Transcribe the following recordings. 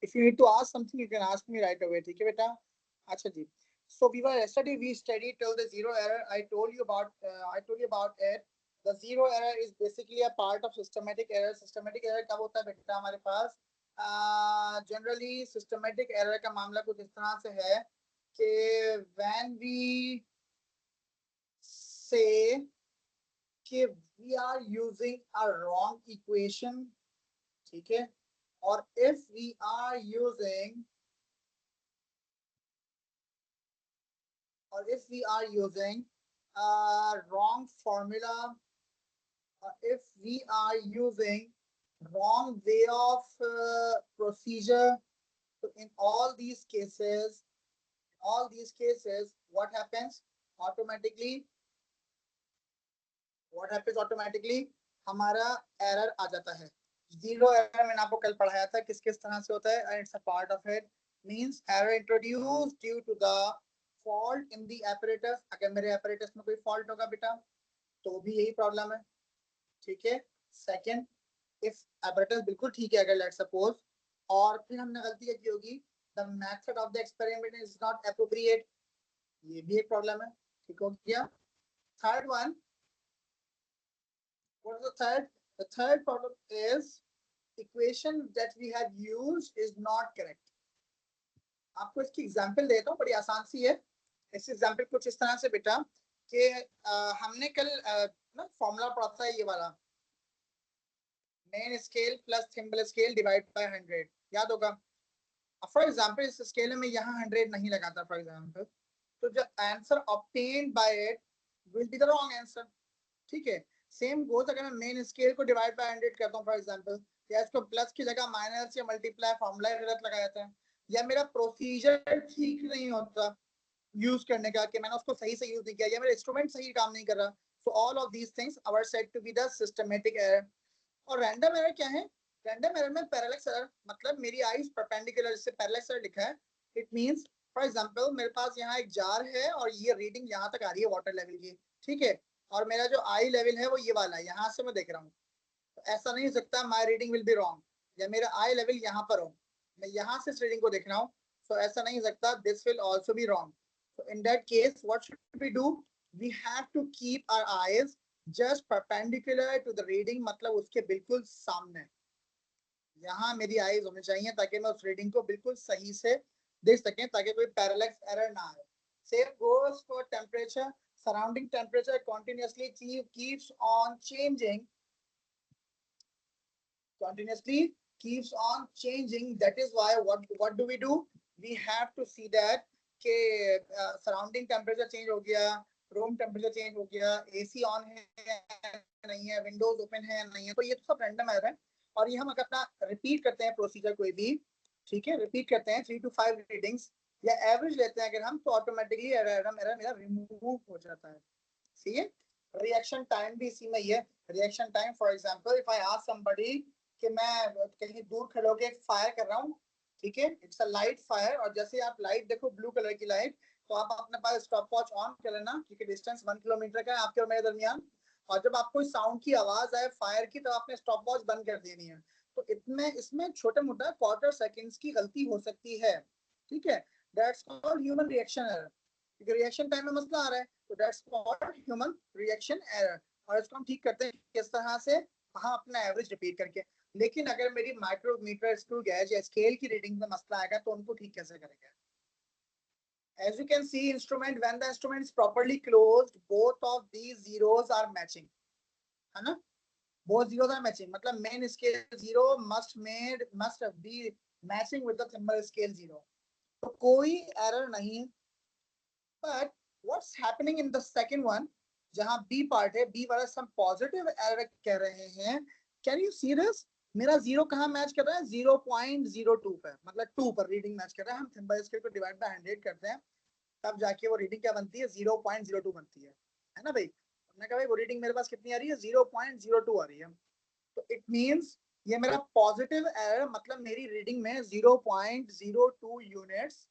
if you need to ask something, you can ask me right away. ठीक है बेटा? अच्छा जी. So we were yesterday we studied till the zero error. I told you about it. The zero error is basically a part of systematic error. Systematic error कब होता है बेटा हमारे पास? Generally systematic error का मामला कुछ इस तरह से है कि when we say कि we are using a wrong equation, ठीक है, or if we are using wrong formula, or if we are using wrong way of procedure. So in all these cases, what happens automatically? हमारा error आ जाता है. Zero error मैंने आपको कल पढ़ाया था किस किस तरह से होता है, and it's a part of it. Means error introduced due to the fault in the apparatus. अगर मेरे apparatus में कोई fault होगा बेटा तो भी यही प्रॉब्लम है. ठीक है. सेकंड, if apparatus बिल्कुल ठीक है अगर let's suppose, और फिर हमने गलती की होगी, the method of the experiment is not appropriate, ये भी एक प्रॉब्लम है. ठीक हो गया. Third one, what is the third? The third problem is equation that we have used is not correct. आपको इसकी एग्जांपल देता हूँ, बड़ी आसान सी है. इस एग्जांपल कुछ इस तरह से बेटा कि हमने कल ना फॉर्मूला पढ़ा था ये वाला, main scale plus thimble scale divide by 100, याद होगा. फॉर एग्जांपल इस स्केल में यहाँ 100 नहीं लगाता फॉर एग्जांपल, तो जो answer obtained by it will be the wrong answer. ठीक है. सेम गोज अगर मैं मेन स्केल को डिवाइड बाय 100 करता हूँ फॉर एग्जांपल, या इसको प्लस की जगह माइनस या मल्टीप्लाई फॉर्मूला गलत लगा जाता है, या मेरा प्रोसीजर ठीक नहीं होता यूज करने का कि मैंने उसको सही से यूज नहीं किया, या मेरा इंस्ट्रूमेंट सही काम नहीं कर रहा, so all of these things are said to be the systematic error. और रैंडम एरर क्या है? रैंडम एरर में पैरेलक्स एरर, मतलब मेरी आईज परपेंडिकुलर, जिससे पैरेलक्स एरर लिखा है. इट मींस फॉर एग्जांपल मेरे पास यहाँ एक जार है और ये रीडिंग यहाँ तक आ रही है वाटर लेवल की. ठीक है. और मेरा जो आई लेवल है वो ये वाला है, यहाँ से मैं देख रहा हूँ. तो ऐसा नहीं हो सकता my reading will be wrong, या मेरा आई लेवल यहाँ पर हो, मैं यहाँ से इस रीडिंग को देख रहा हूँ, तो ऐसा नहीं हो सकता, this will also be wrong. So in that case, what should we do? We have to keep our eyes just perpendicular to the reading, मतलब उसके बिल्कुल सामने. यहाँ मेरी आईज होनी चाहिए ताकि मैं उस रीडिंग को बिल्कुल सही से देख सकें, ताकि कोई पैरेलक्स एरर ना आए. Same goes for temperature. Surrounding temperature continuously keeps on changing. That is why what do? We have to see that के सराउंडिंग टेम्परेचर चेंज हो गया, रूम टेम्परेचर चेंज हो गया, एसी ऑन है नहीं है, विंडोज ओपन है नहीं है, तो ये तो सब रैंडम एरर है. और ये हम अगर अपना रिपीट करते हैं प्रोसीजर कोई भी, ठीक है, रिपीट करते हैं 3 to 5 रीडिंग्स या एवरेज लेते हैं अगर हम, तो ऑटोमेटिकली एरर मेरा रिमूव हो जाता है. ठीक है. रिएक्शन टाइम भी इसी में ही है. Reaction time for example if I ask somebody कि मैं कहीं दूर खड़े होकर एक फायर कर रहा हूँ, ठीक है, इट्स अ लाइट फायर, और जैसे आप लाइट देखो ब्लू कलर की लाइट, तो आप अपने पास स्टॉप वॉच ऑन कर लेना क्योंकि डिस्टेंस 1 किलोमीटर का है आपके और मेरे दरमियान, और जब आपको साउंड की आवाज आए फायर की, तो आपने स्टॉप वॉच बंद कर देनी है. तो इसमें छोटा मोटा क्वार्टर सेकंड्स की गलती हो सकती है. ठीक है. That's called human reaction error. क्योंकि रिएक्शन टाइम में मसला आ रहा है, तो that's called human reaction error. और इसको हम ठीक करते हैं किस तरह से? हाँ, अपना एवरेज रिपीट करके. लेकिन अगर मेरी माइक्रोमीटर, स्क्रू गेज या स्केल की रीडिंग में मसला आएगा तो उनको ठीक कैसे करेंगे? As you can see, instrument, when the instrument is properly closed, both of these zeros are matching, है ना? Both zeros are matching, मतलब main scale 0 must be matching with the thimble scale 0. तो कोई error नहीं. But what's happening in the second one, जहाँ B part है, B वाला some positive error कह रहे हैं. Can you see this? मेरा 0 कहाँ मैच कर रहा है? 0.02 पे, मतलब 2 पर रीडिंग मैच कर रहा है. हम थिम्बल स्केल को डिवाइड बाय 100 करते हैं, तब जाके वो रीडिंग क्या बनती है? 0.02 बनती है ना भाई? हमने कहा भाई वो रीडिंग मेरे पास कितनी आ रही है? 0.02 आ रही है. तो इट मींस ये मेरा पॉजिटिव एरर, मतलब मेरी रीडिंग में 0.02 यूनिट्स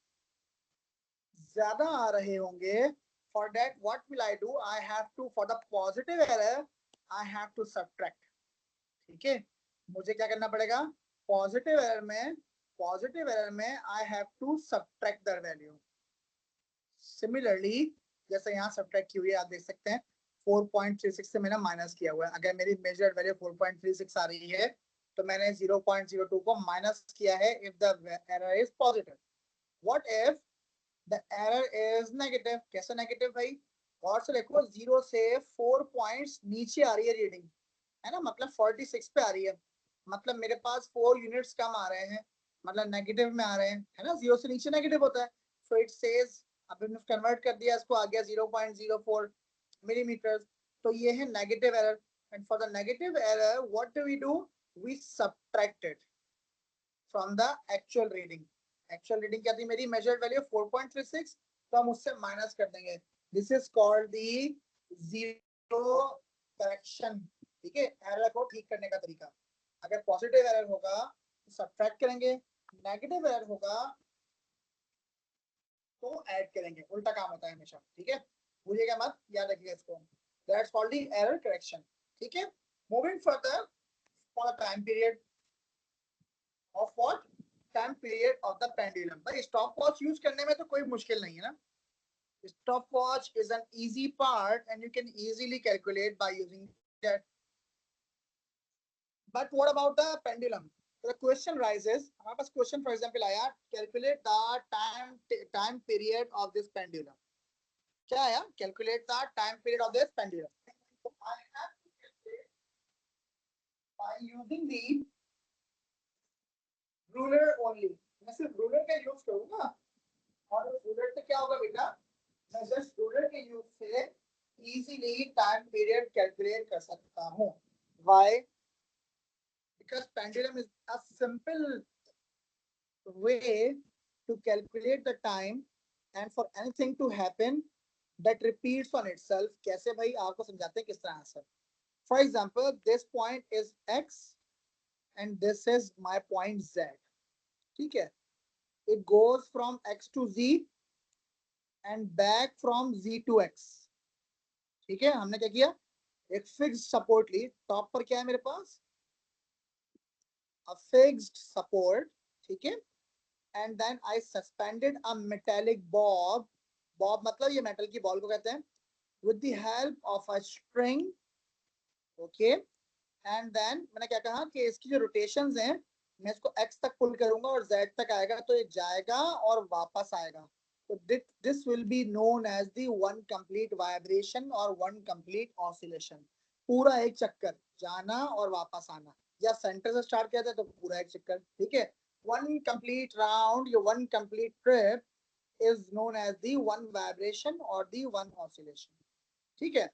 ज्यादा आ रहे होंगे. For that, what will I do? I have to, for the positive error, I have to subtract. ठीक है. मुझे क्या करना पड़ेगा? पॉजिटिव एरर में पॉजिटिव एरर में I have to subtract the value. Similarly जैसे यहाँ सब्ट्रैक्ट की हुई है, आप देख सकते हैं 4.36 से मैंने माइनस किया हुआ है। अगर मेरी मेजर्ड वैल्यू 4.36 आ रही है तो मैंने 0.02 को माइनस किया है if the error is positive. What if the error is negative? कैसे नेगेटिव भाई? और से देखो 0 से 4 पॉइंट्स नीचे आ रही है रीडिंग, है ना, मतलब 46 पे आ रही है, मतलब मेरे पास 4 यूनिट्स कम आ रहे हैं, मतलब नेगेटिव में आ रहे हैं, है ना, 0 से नीचे नेगेटिव होता है। सो इट सेज, अब हमने कन्वर्ट कर दिया इसको, आ गया 0.04 मिलीमीटर। तो ये है negative error. And for the negative error what do we subtract it from the actual reading. Actual reading क्या थी मेरी? मेजर्ड वैल्यू 4.36, तो हम उससे माइनस कर देंगे। This is called the zero correction. ठीक है, एरर को ठीक करने का तरीका। अगर पॉजिटिव एरर होगा तो सब्ट्रैक्ट करेंगे, नेगेटिव एरर होगा तो ऐड करेंगे, उल्टा काम होता है हमेशा। ठीक है, भूलिएगा मत, याद रखिएगा इसको। That's called the error correction. ठीक है, moving further for the time period of what? Time period of the pendulum. भाई स्टॉप वॉच यूज करने में तो कोई मुश्किल नहीं है ना। Stopwatch is an easy part and you can easily calculate by using that. But what about the pendulum? So the question rises, हमारे पास question for example आया, calculate the time period of this pendulum. क्या आया? Calculate the time period of this pendulum. So I have to calculate by using the ruler only. मैं सिर्फ ruler का use करूंगा, और उस ruler से क्या होगा बेटा? मैं जस्ट ruler के यूज से easily time period calculate कर सकता हूँ. Why? Because pendulum is a simple way to calculate the time and for anything to happen that repeats on itself. कैसे भाई? आपको समझाते हैं किस तरह से. For example, this point is x and this is my point z. ठीक है, it goes from x to z and back from z to x. ठीक है, हमने क्या किया? एक फिक्स्ड सपोर्ट ली, टॉप पर क्या है मेरे पास? a fixed support. ठीक है, and then I suspended a metallic bob. Bob मतलब ये मेटल की बॉल को कहते हैं. With the help of a string. Okay, and then मैंने क्या कहा कि इसकी जो रोटेशंस हैं, मैं इसको x तक पुल करूंगा और z तक आएगा तो ये जाएगा और वापस आएगा. तो this will be known as the one complete vibration or one complete oscillation. पूरा एक चक्कर जाना और वापस आना, या सेंटर से स्टार्ट किया था तो पूरा एक चक्कर. ठीक है, one complete round, your one complete trip is known as the one vibration or the one oscillation. ठीक है,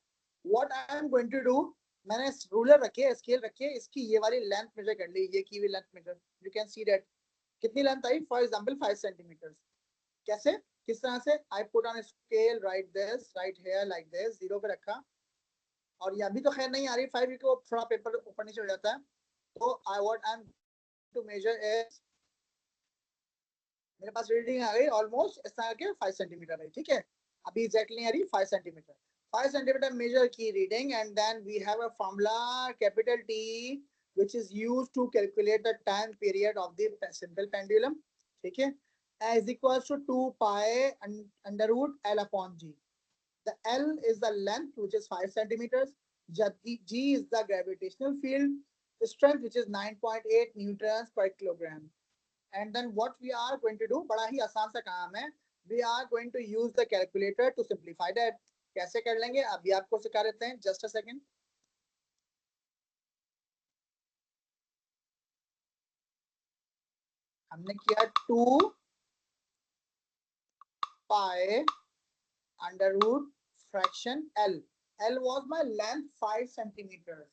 what I am going to do, मैंने रूलर रखे है, स्केल रखे है, इसकी ये वाली लेंथ मेजर कर ली, ये की हुई length measure. You can see that कितनी लेंथ आई? For example 5 centimetre. कैसे, किस तरह से? I put on scale, right this, right here like this, zero पे रखा, और ये अभी तो खैर नहीं आ रही 5 को, थोड़ा पेपर ऊपर नीचे हो जाता है. तो I what I am to measure is, मेरे पास रीडिंग आ गई ऑलमोस्ट इस तरह के 5 सेंटीमीटर है. ठीक है, अभी एग्जैक्टली नहीं आ रही, 5 centimetre. 5 centimeter measure key reading, and then we have a formula capital T which is used to calculate the time period of the simple pendulum. ठीक है, as equals to 2 pi under root L upon G. The L is the length which is 5 centimeters. G is the gravitational field strength which is 9.8 newtons per kilogram. And then what we are going to do, बड़ा ही आसान सा काम है, we are going to use the calculator to simplify that. कैसे कर लेंगे अभी आपको सिखा देते हैं, जस्ट अ सेकंड. हमने किया 2 pi under root fraction L. L was my length 5 centimeters.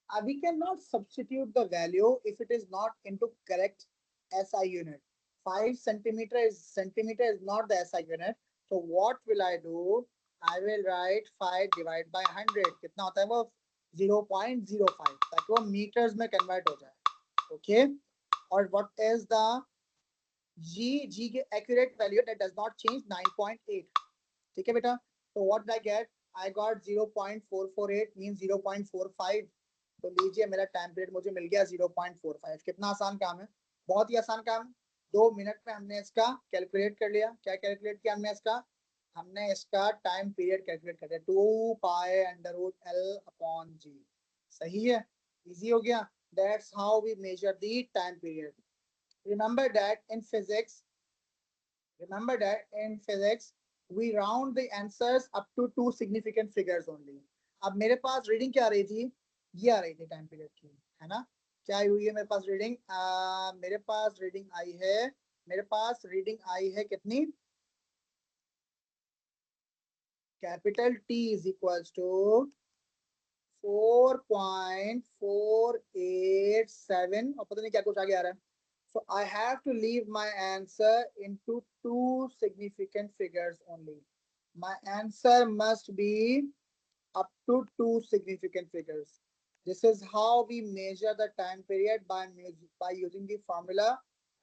We cannot substitute the value if it is not into correct SI unit. 5 centimeter is not the SI unit. So what will I do? I will write 5 divided by 100. कितना होता है वो? 0.05, ताकि वो meters में convert हो जाए. Okay. और what is the G के accurate value that does not change? 9.8. ठीक है बेटा. So what did I get? I got 0.448 means 0.45. तो लीजिए मेरा टाइम पीरियड मुझे मिल गया 0.45. कितना आसान काम है. बहुत ही आसान काम, 2 मिनट में हमने इसका कैलकुलेट कर लिया। क्या कैलकुलेट किया हमने इसका? हमने इसका टाइम पीरियड कैलकुलेट कर दिया, 2 पाई √L/g। सही है, इजी हो गया। That's how we measure the time period. Remember that in physics, remember that in physics we round the answers up to 2 significant figures only। अब मेरे पास रीडिंग क्या आ रही थी? ये आ रही थी टाइम पीरियड की, है ना? क्या आई हुई है मेरे पास रीडिंग? मेरे पास रीडिंग आई है, मेरे पास रीडिंग आई है कितनी? Capital T is equals to 4.487 और पता नहीं क्या कुछ आगे आ रहा है। So I have to leave my answer into 2 significant figures only. My answer must be up to 2 significant figures. This is how we measure the time period by using the formula,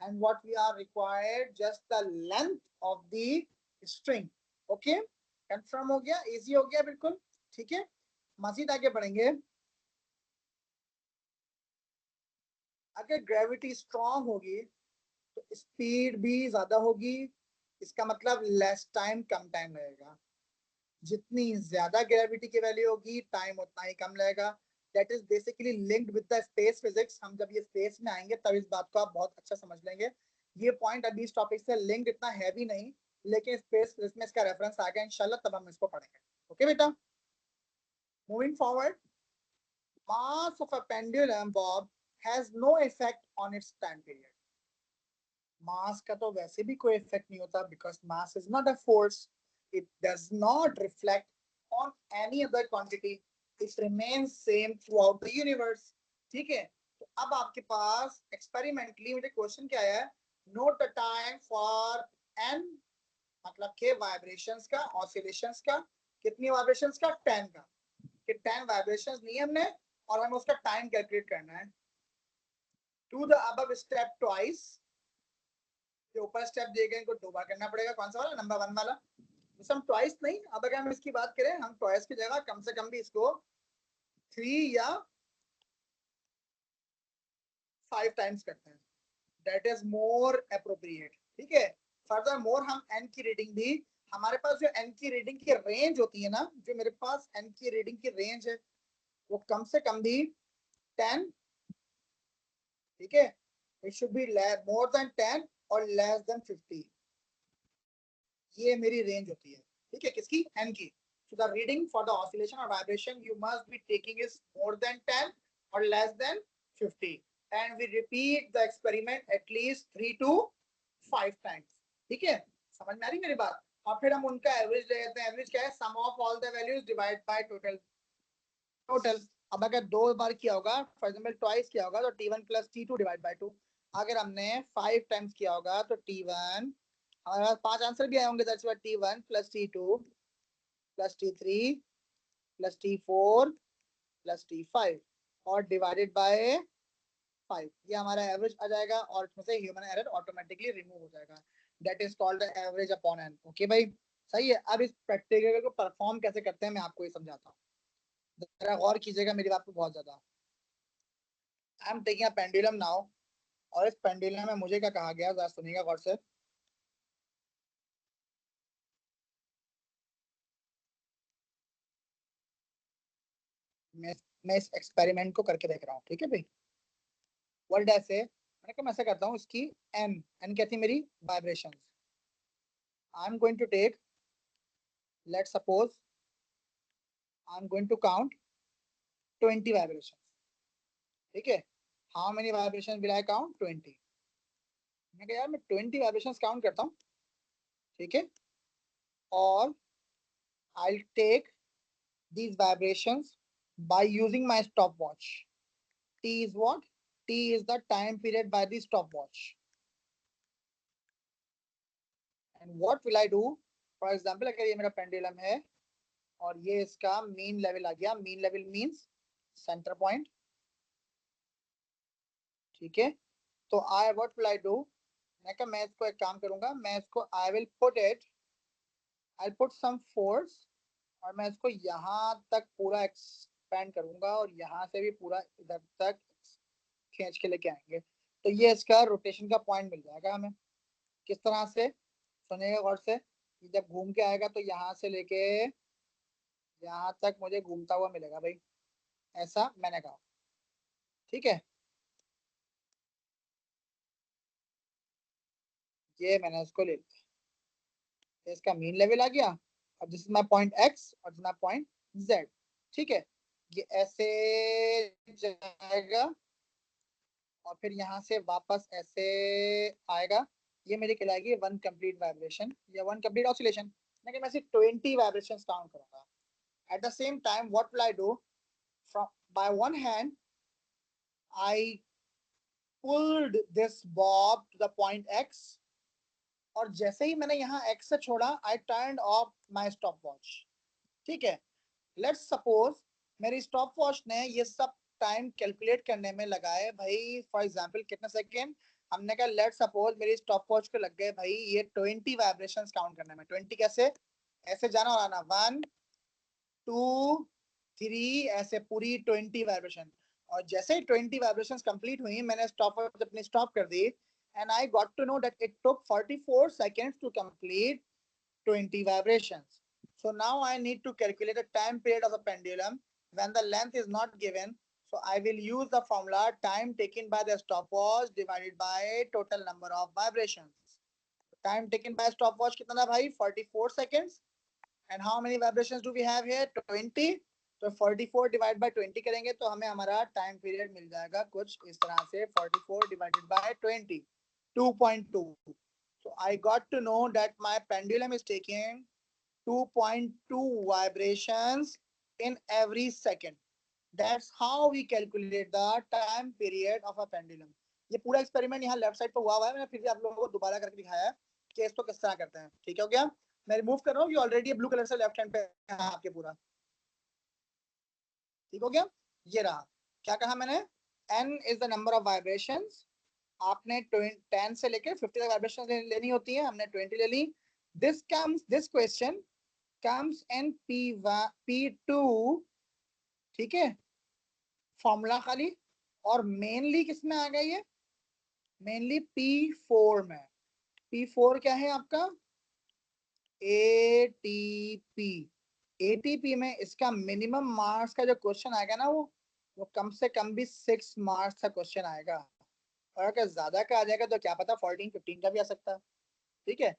and what we are required just the length of the string. Okay, confirm हो गया, easy हो गया बिल्कुल, ठीक है। मजीद आगे बढ़ेंगे। अगर ग्रेविटी स्ट्रांग होगी तो स्पीड भी ज्यादा होगी, इसका मतलब लेस टाइम, कम टाइम लगेगा। जितनी ज्यादा ग्रेविटी की वैल्यू होगी टाइम उतना ही कम लगेगा। That is basically linked with the space physics. हम जब ये स्पेस में आएंगे तब इस बात को आप बहुत अच्छा समझ लेंगे। ये पॉइंट अभी इस टॉपिक से लिंक्ड इतना है भी नहीं, लेकिन स्पेस फिजिक्स में इसका रेफरेंस आ गया इंशाल्लाह, तब हम इसको पढ़ेंगे। ओके बेटा, moving forward. Mass of a pendulum bob has no effect on its time period. Mass का तो वैसे भी कोई इफेक्ट नहीं होता, because mass is not a force, it does not reflect on any other quantity, it remains same throughout the universe. ठीक है, तो अब आपके पास एक्सपेरिमेंटली मुझे क्वेश्चन क्या है? Note the time for n, मतलब के वाइब्रेशंस का, ऑसिलेशंस का। कितनी वाइब्रेशंस का? 10 का। कि 10 वाइब्रेशंस लिए हमने और हमें उसका टाइम कैलकुलेट करना है। Do the above step twice. जो ऊपर स्टेप दिए गए इनको 2 बार करना पड़ेगा। कौन सा वाला? नंबर 1 वाला। तो हम ट्वाइस नहीं, अब अगर हम इसकी बात करें, हम ट्वाइस की जगह कम से कम भी इसको 3 या 5 टाइम्स करते हैं। That is more appropriate. ठीक है, फर्दर मोर हम एन की रीडिंग भी, हमारे पास जो एन की रीडिंग की रेंज होती है ना, जो मेरे पास एन की रीडिंग की रेंज है वो कम से कम भी 10, ठीक है, it should be more than 10 और लेस देन 50। ये मेरी रेंज होती है, ठीक है, किसकी? एन की। So the reading for the oscillation or vibration you must be taking is more than 10 or less than 50, and we repeat the experiment at least 3 to 5 times। ठीक है, समझ में आ रही मेरी बात? और फिर हम उनका एवरेज ले लेते हैं। एवरेज क्या है? Sum of all the values divide by total. Total, अब अगर 2 बार किया होगा, फॉर एग्जाम्पल ट्वाइस किया होगा, तो T1 + T2 डिवाइड बाय 2। अगर हमने 5 टाइम्स किया होगा तो T1, हमारे पास 5 आंसर भी आए होंगे, that's what T1 + T2 + T3 + T4 + T5 और डिवाइडेड बाय 5। ये हमारा एवरेज आ जाएगा और इसमें से ह्यूमन एरर ऑटोमेटिकली रिमूव हो जाएगा। That is called the average upon n. Okay भाई, सही है। अब इस प्रैक्टिकल को परफॉर्म कैसे करते हैं मैं आपको ये समझाता हूँ, जरा गौर कीजिएगा मेरी बात पे बहुत ज्यादा। I am taking a pendulum now, और इस पेंडुलम में मुझे क्या कहा गया, जरा सुनिएगा गौर से। मैं इस एक्सपेरिमेंट को करके देख रहा हूँ, ठीक है भाई। वर्ड ऐसे, मैंने कहा मैं ऐसा करता हूँ, इसकी एन, एन क्या थी मेरी? Vibrations. I am going to take, let's suppose I am going to count 20 vibrations. ठीक है, how many vibrations will I count? 20। मैं कहा यार मैं 20 वाइब्रेशंस काउंट करता हूँ, ठीक है, और I take these vibrations by using my stopwatch। T is what? T is the time period by the stopwatch। And what will I do? For example, अगर ये मेरा पेंडुलम है और ये इसका मीन लेवल आ गया, mean level means centre point, ठीक है, तो I what will I do? मैं कहा मैं इसको एक काम करूंगा, मैं इसको I will put it, I put some force, और मैं इसको यहाँ तक पूरा एक्सपेंड करूंगा और यहाँ से भी पूरा इधर तक खींच के लेके आएंगे। तो ये इसका रोटेशन का पॉइंट मिल जाएगा हमें। किस तरह से, सुनिएगा गौर से। जब घूम के आएगा तो यहाँ से लेके यहाँ तक मुझे घूमता हुआ मिलेगा भाई, ऐसा मैंने कहा। ठीक है, ये मैंने इसको ले लिया, इसका मीन लेवल आ गया। अब this is my point x और this is my point Z. ठीक है, ये ऐसे जाएगा और फिर यहाँ से वापस ऐसे आएगा। ये मेरी कहलाएगी वन कंप्लीट वाइब्रेशन या वन कंप्लीट ऑसिलेशन। लेकिन मैं सिर्फ 20 वाइब्रेशंस काउंट करूंगा। At the same time what will I do, from by one hand I pulled this bob to the point x, और जैसे ही मैंने यहाँ एक्स से छोड़ा I turn off my stopwatch. ठीक है, लेट्स सपोज मेरी स्टॉप वॉच ने ये सब टाइम कैलकुलेट करने में लगाए भाई, फॉर एग्जांपल कितने सेकेंड। हमने कहा लेट सपोज मेरी स्टॉप वॉच को लग गए भाई ये 20 वाइब्रेशंस काउंट करने में। 20 कैसे, ऐसे जाना और आना, 1 2 3, ऐसे पूरी 20 वाइब्रेशन। और जैसे ही 20 वाइब्रेशंस कंप्लीट हुई मैंने स्टॉप वॉच अपनी स्टॉप कर दी, and I got to know that it took 44 seconds to complete 20 vibrations. So now I need to calculate the time period of a pendulum when the length is not given. So I will use the formula time taken by the stopwatch divided by total number of vibrations. Time taken by stopwatch कितना था भाई, 44 seconds. And how many vibrations do we have here, 20. तो 44 divide by 20 करेंगे तो हमें हमारा time period मिल जाएगा कुछ इस तरह से, 44 divided by 20, 2.2. So I got to know that my pendulum is taking 2.2 vibrations in every second. That's how we calculate the time period of a pendulum. ये पूरा एक्सपेरिमेंट यहाँ लेफ्ट साइड पे हुआ है, मैंने फिर भी आप लोगों को दोबारा करके दिखाया है कि इसको किस तरह करते हैं। ठीक हो गया, मैं रिमूव कर रहा हूँ, ये ऑलरेडी ब्लू कलर से लेफ्ट हैंड पे है आपके पूरा। ठीक हो गया, ये रहा। क्या कहा मैंने, n is the number of vibrations. आपने 10 से लेकर 50 तक वाइब्रेशन लेनी होती है, हमने 20 ले ली। This question comes in P2। ठीक है, फॉर्मूला खाली, और मेनली किसमें आ गया ये, मेनली P4 में। P4 क्या है आपका, ATP। ATP में इसका मिनिमम मार्क्स का जो क्वेश्चन आएगा ना, वो कम से कम भी 6 मार्क्स का क्वेश्चन आएगा। और अगर ज्यादा का आ जाएगा तो क्या पता 14 15 का भी आ सकता है। ठीक है,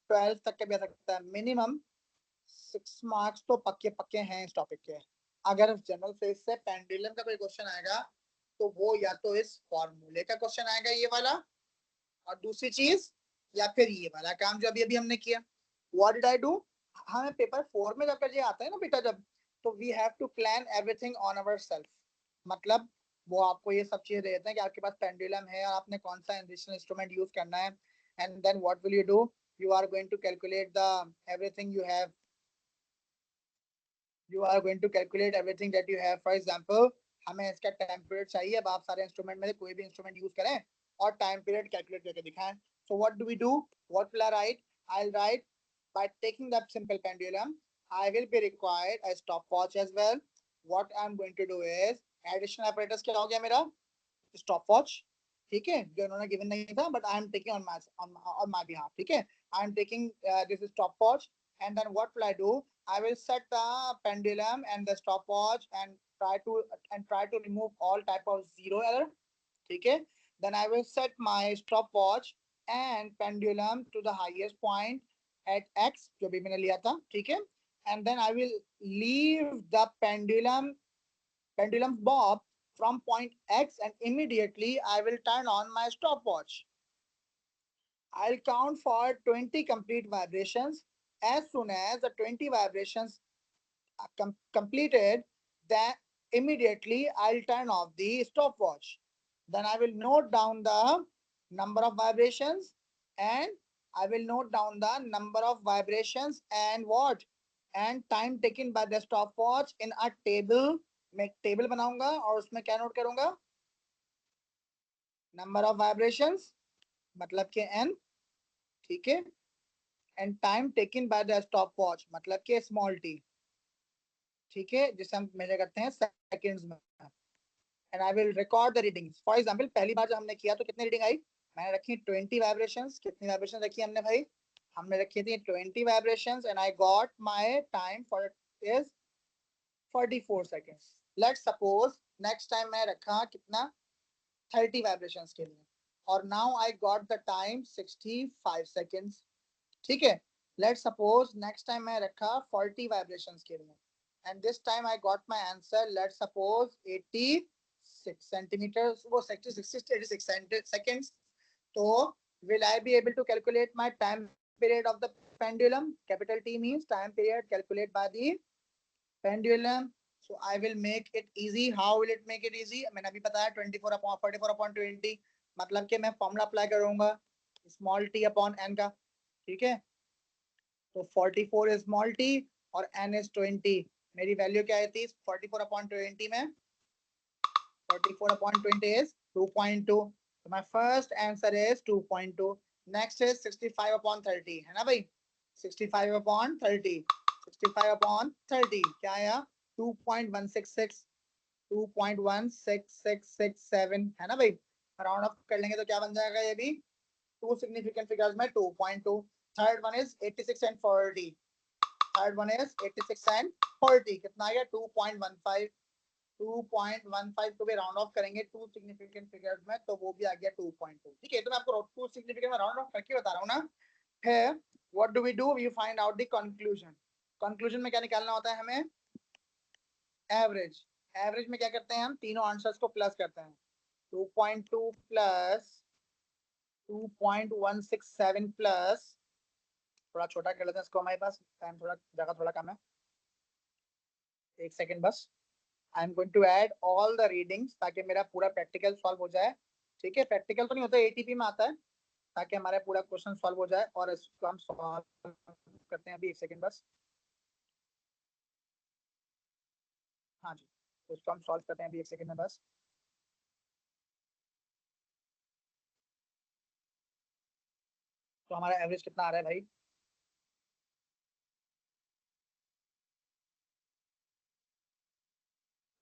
12 तक का भी आ सकता है। मिनिमम 6 मार्क्स तो पक्के पक्के हैं इस टॉपिक के। अगर जनरल फिजिक्स से पेंडुलम का कोई क्वेश्चन आएगा तो वो या तो इस फॉर्मूले का क्वेश्चन आएगा ये वाला, और दूसरी चीज या फिर ये वाला काम जो अभी अभी हमने किया। व्हाट डिड आई डू, हमें पेपर 4 में जाकर ये आता है ना बेटा जब, तो we have to plan everything on our self. मतलब वो आपको ये सब चीजें देते हैं कि आपके पास पेंडुलम है और आपने कौन सा एडिशनल इंस्ट्रूमेंट यूज करना है, and then what will you do, you are going to calculate the everything you have, you are going to calculate everything that you have. For example, हमें इसका टाइम पीरियड चाहिए, अब आप सारे instrument में से कोई भी इंस्ट्रूमेंट यूज करें और टाइम पीरियड कैलकुलेट करके दिखाएं। So what do we do, what will I write, I will write by taking that simple pendulum I will be required a stopwatch as well. What I'm going to do is additional apparatus क्या हो गया मेरा, stopwatch। ठीक है, जो उन्होंने given नहीं था, but I am taking on my behalf। ठीक है, I am taking this is stopwatch, and then what will I do, I will set the pendulum and the stopwatch and try to remove all type of zero error। ठीक है, then I will set my stopwatch and pendulum to the highest point at x जो भी मैंने लिया था। ठीक है, and then I will leave the pendulum bob from point x, and immediately I will turn on my stopwatch. I'll count for 20 complete vibrations. As soon as the 20 vibrations are completed, then immediately I'll turn off the stopwatch. Then I will note down the number of vibrations, and I will note down the number of vibrations and what, and time taken by the stopwatch in a table. मैं table बनाऊंगा और उसमें क्या note करूंगा, number of vibrations मतलब के n। ठीक है, and time taken by the stopwatch मतलब के स्मॉल t। ठीक है, जिसे हम मेजर करते हैं सेकंड्स में। and I will record the readings. For example, पहली बार जब हमने किया तो कितनी रीडिंग आई, मैंने रखी 20 वाइब्रेशंस. कितनी वाइब्रेशन रखी हमने भाई, हमने रखी थी 20 vibrations and I got my time for it is 44 seconds. Let's suppose next time मैं रखा कितना 30 वाइब्रेशंस के लिए और now I got the time 65 seconds. ठीक है. Let's suppose next time मैं रखा 40 वाइब्रेशंस के लिए and this time I got my answer. Let's suppose 86 centimeters, वो 86 seconds. So will I be able to calculate my time period of the pendulum? Capital T means time period calculated by the pendulum. So I will make it easy. How will it make it easy? मैंने अभी बताया 44/20 मतलब कि मैं formula apply करूंगा small t upon n का. ठीक है. तो 44 is small t और n is 20. मेरी वैल्यू क्या आई थी 44/20 में, 44/20 is 2.2. So my first answer is 2.2. Next is 65/30 है ना भाई, 65/30, 65/30 क्या आया 2.166, 2.16667 है ना भाई. राउंड ऑफ कर लेंगे तो क्या बन जाएगा ये भी टू सिग्निफिकेंट फिगर्स में 2.2. Third one is 86 and 40. Third one is 86 and 40 कितना आ गया 2.15. 2.15 को भी राउंड ऑफ करेंगे टू सिग्निफिकेंट फिगर्स में तो वो भी आ गया 2.2. ठीक है. तो मैं आपको टू सिग्निफिकेंट में राउंड ऑफ करके बता रहा हूँ ना. है what do we do, we find out the conclusion. Conclusion में क्या निकालना होता है हमें, एवरेज. एवरेज में क्या करते हैं हम तीनों आंसर्स को प्लस करते हैं. 2.2 प्लस 2.167 प्लस, थोड़ा छोटा कर लेते हैं इसको, हमारे पास टाइम थोड़ा जगह थोड़ा कम है, एक सेकंड बस. I am going to add all the readings ताकि मेरा पूरा प्रैक्टिकल सॉल्व हो जाए. ठीक है. प्रैक्टिकल तो नहीं होता, एटीपी में आता है ताकि हमारा पूरा क्वेश्चन सॉल्व हो जाए और इसको हम सॉल्व करते हैं अभी. एक सेकंड बस. हाँ जी, तो इसको हम सॉल्व करते हैं अभी एक सेकंड में बस. तो हमारा एवरेज कितना आ रहा है भाई,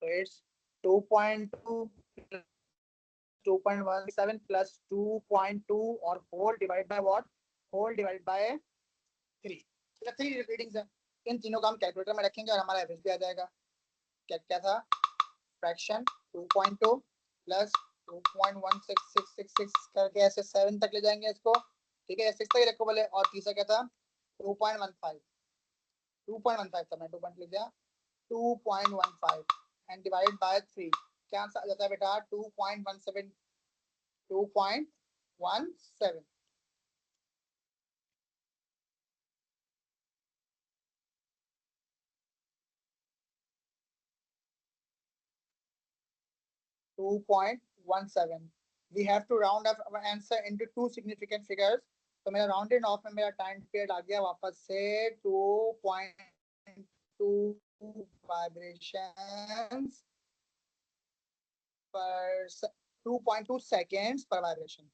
तो इट्स 2.2 2.17 प्लस 2.2 और whole divide by what, whole divide by 3. 3 readings है. इन तीनों को हम कैलकुलेटर में रखेंगे और हमारा एवरेज भी आ जाएगा. क्या क्या था, फ्रैक्शन 2.2 प्लस 2.16666 करके ऐसे 7 तक ले जाएंगे इसको. ठीक है. 6 तक ही रखो बोले. और तीसरा क्या था 2.15, 2.15 था, मैं 2 पॉइंट लिख दिया 2.15 एंड डिवाइड बाय 3. क्या आंसर आ जाता है बेटा 2.17, 2.17. We have to round up our answer into two significant figures. तो मेरा राउंडेड ऑफ में मेरा टाइम पीरियड आ गया वापस से 2.2 वाइब्रेशंस पर 2.2 सेकेंड्स पर वाइब्रेशन.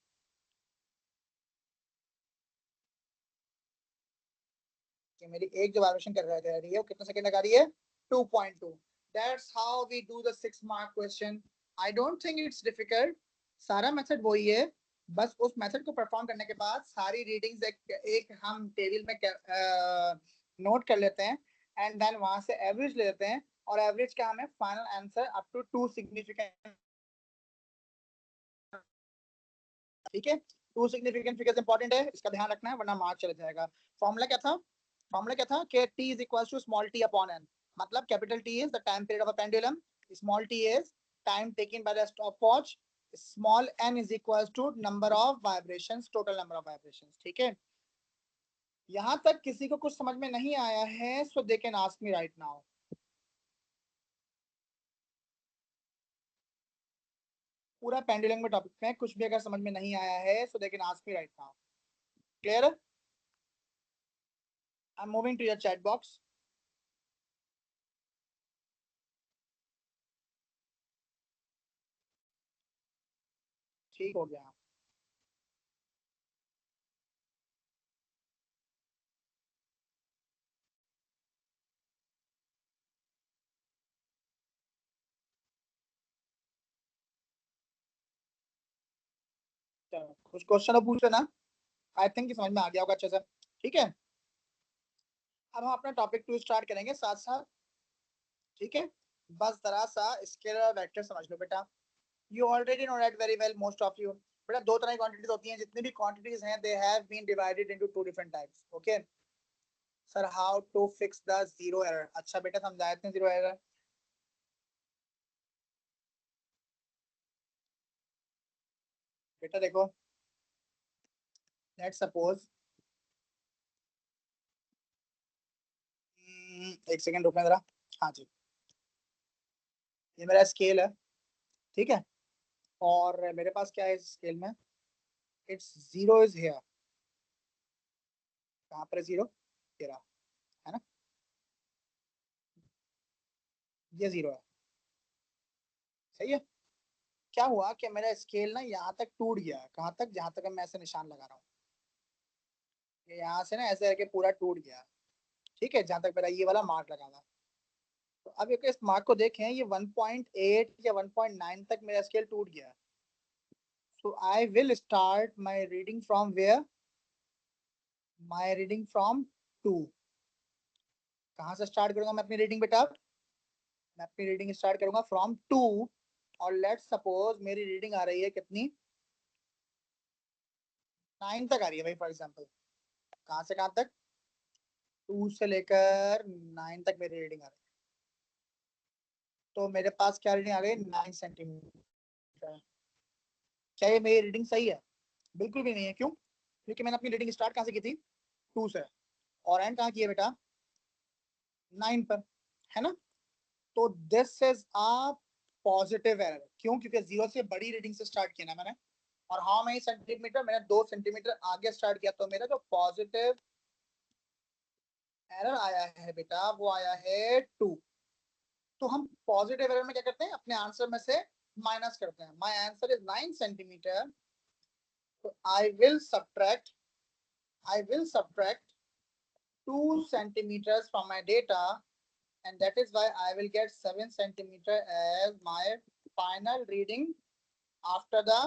मेरी एक जो वाइब्रेशन कर रही है वो कितना सेकंड लगा रही है 2.2. That's how we do the 6 mark question. I don't think it's difficult. सारा मेथड वही है, बस उस मेथड को परफॉर्म करने के बाद सारी रीडिंग्स एक हम टेबल में नोट कर लेते हैं एंड देन वहां से एवरेज ले लेते हैं और एवरेज का हमें final answer up to two significant. ठीक है. टू सिग्निफिकेंट फिगर्स इंपॉर्टेंट है, इसका ध्यान रखना है वरना मार्क चला जाएगा. फॉर्मूला क्या था, फॉर्मूला क्या था कि t is equals to small t upon n. मतलब capital T is the time period of a pendulum, small t is time taken by the stopwatch, small n is equals to number of vibrations, total number of vibrations. ठीक है. यहां तक किसी को कुछ समझ में नहीं आया है so they can ask me right now. पूरा पेंडुलम के टॉपिक में कुछ भी अगर समझ में नहीं आया है so they can ask me right now. Clear? I'm moving to your chat box. ठीक हो गया. कुछ क्वेश्चन अब पूछ लेना, आई थिंक समझ में आ गया होगा अच्छे से। ठीक है, अब हम अपना टॉपिक 2 स्टार्ट करेंगे साथ साथ। ठीक है, बस जरा सा स्केलर वेक्टर समझ लो बेटा। You already know that very well most of you. बेटा दो तरह की क्वांटिटीज होती हैं, जितनी भी क्वांटिटीज हैं they have been divided into two different types. Okay sir, how to fix the zero error. अच्छा बेटा समझाए थे जीरो एरर। बेटा देखो, लेट्स सपोज, एक सेकंड रुकना जरा। हाँ जी, ये मेरा स्केल है। ठीक है, और मेरे पास क्या है इस स्केल में, इट्स जीरो इज हियर। कहाँ पर जीरो, ये रहा, है ना, ये जीरो है। सही है। क्या हुआ कि मेरा स्केल ना यहाँ तक टूट गया, कहाँ तक, जहां तक मैं ऐसे निशान लगा रहा हूँ, ये यहाँ से ना ऐसे करके पूरा टूट गया। ठीक है, जहां तक मेरा ये वाला मार्क लगा था। तो अब ये इस मार्क को देखें, ये 1.8 या 1.9 तक मेरा स्केल टूट गया। So I will start my reading from where, my reading from 2। कहाँ से स्टार्ट करूंगा मैं अपनी रीडिंग बेटा, मैं अपनी रीडिंग स्टार्ट करूंगा फ्रॉम 2। और लेट्स सपोज मेरी रीडिंग आ रही है कितनी, 9 तक आ रही है भाई फॉर एग्जाम्पल। कहाँ से कहाँ तक, 2 से लेकर 9 तक मेरी रीडिंग आ रही है। तो मेरे पास क्या रीडिंग आ गई, 9 सेंटीमीटर। क्या ये मेरी रीडिंग सही है? बिल्कुल भी नहीं है। क्यों? क्योंकि मैंने अपनी रीडिंग स्टार्ट कहाँ से की थी, 2 से, और एंड कहाँ की है बेटा, 9 पर, है ना। तो this is a positive error. क्यों? क्योंकि 0 से बड़ी रीडिंग से स्टार्ट किया ना मैंने, और हाउ मेनी सेंटीमीटर, मैंने 2 सेंटीमीटर आगे स्टार्ट किया। तो मेरा जो पॉजिटिव एरर आया है बेटा, वो आया है 2। तो हम पॉजिटिव एरर में क्या करते हैं, अपने आंसर में से माइनस करते हैं। My answer is 9 centimetre. तो I will subtract 2 centimeters from my data, and that is why I will get 7 centimeter as my final reading after the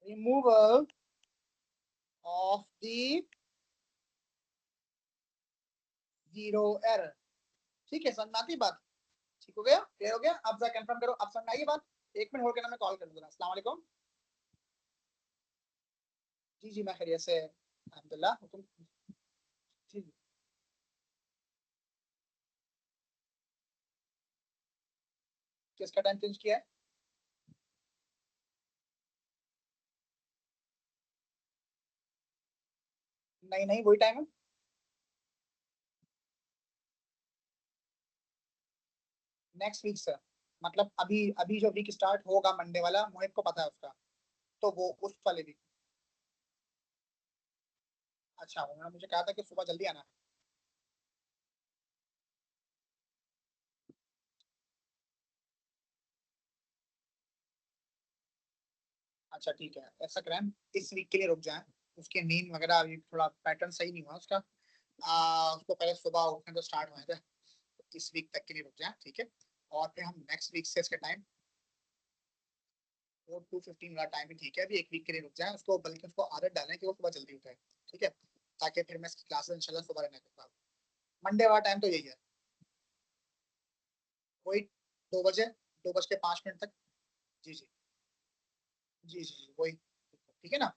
removal of the zero error। ठीक है, समझ में आती बात? ठीक हो गया, क्लियर हो गया? अब जरा कंफर्म करो, अब समझ में आई बात? एक मिनट होल्ड करना, मैं कॉल कर दूंगा। अस्सलाम वालेकुम। जी जी, मैं खैरियत से, अल्हम्दुलिल्लाह। हुकुम जी। किसका टाइम चेंज किया है? नहीं नहीं, वही टाइम है। नेक्स्ट वीक से, मतलब अभी अभी जो वीक स्टार्ट होगा मंडे वाला, मोहित को पता है उसका, तो वो उस वाले वीक। अच्छा, उन्होंने मुझे कहा था कि सुबह जल्दी आना। अच्छा ठीक है, ऐसा करें, इस वीक के लिए रुक जाएं। उसके नींद वगैरह अभी थोड़ा पैटर्न सही नहीं हुआ उसका। उसको पहले सुबह उठने तो स्टार्ट हुए थे, तो इस वीक तक के लिए रुक जाएं। ठीक है, और फिर हम नेक्स्ट वीक से इसका टाइम, वो 2:15 वाला टाइम ही ठीक है। अभी एक वीक के लिए रुक जाए उसको, बल्कि उसको आदत डालें कि वो सुबह जल्दी उठे। ठीक है, ताकि फिर मैं इसकी क्लासेस इंशाल्लाह सुबह रहने के बाद, मंडे वाला टाइम तो यही है, वही 2 बजे, 2:05 तक। जी जी, जी जी जी, वही। ठीक है ना,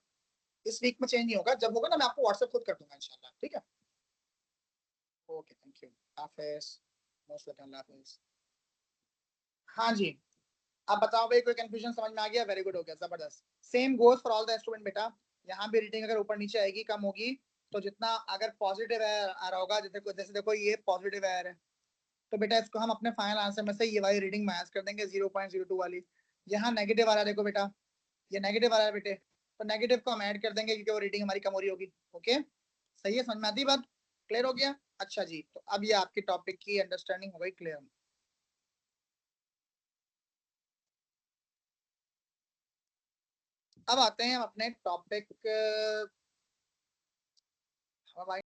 इस वीक में चेंज नहीं होगा, जब होगा ना मैं आपको व्हाट्सएप खुद कर दूंगा इंशाल्लाह। ठीक है, ओके, थैंक यू, हाफिज, मोस्ट वेलकम, हाफिज। हाँ जी, अब बताओ भाई, कोई कंफ्यूजन समझ में आ गया? वेरी गुड, हो गया, जबरदस्त। Same goes for all the student बेटा। यहाँ भी रीडिंग अगर ऊपर नीचे आएगी, कम होगी, तो जितना अगर पॉजिटिव है आ रहा होगा, जैसे देखो ये पॉजिटिव है, तो बेटा इसको हम अपने फाइनल आंसर में से ये वाली रीडिंग माइनस कर देंगे, 0.02 वाली। यहाँ नेगेटिव आ रहा है, देखो बेटा, ये नेगेटिव आ रहा है बेटे, तो नेगेटिव को हम ऐड कर देंगे, क्योंकि वो रीडिंग हमारी कम हो रही होगी। ओके, सही है, समझ में आती बात? क्लियर हो गया? अच्छा जी, तो अब ये आपकी टॉपिक की अंडरस्टैंडिंग हो गई क्लियर। अब आते हैं हम अपने टॉपिक, हमारी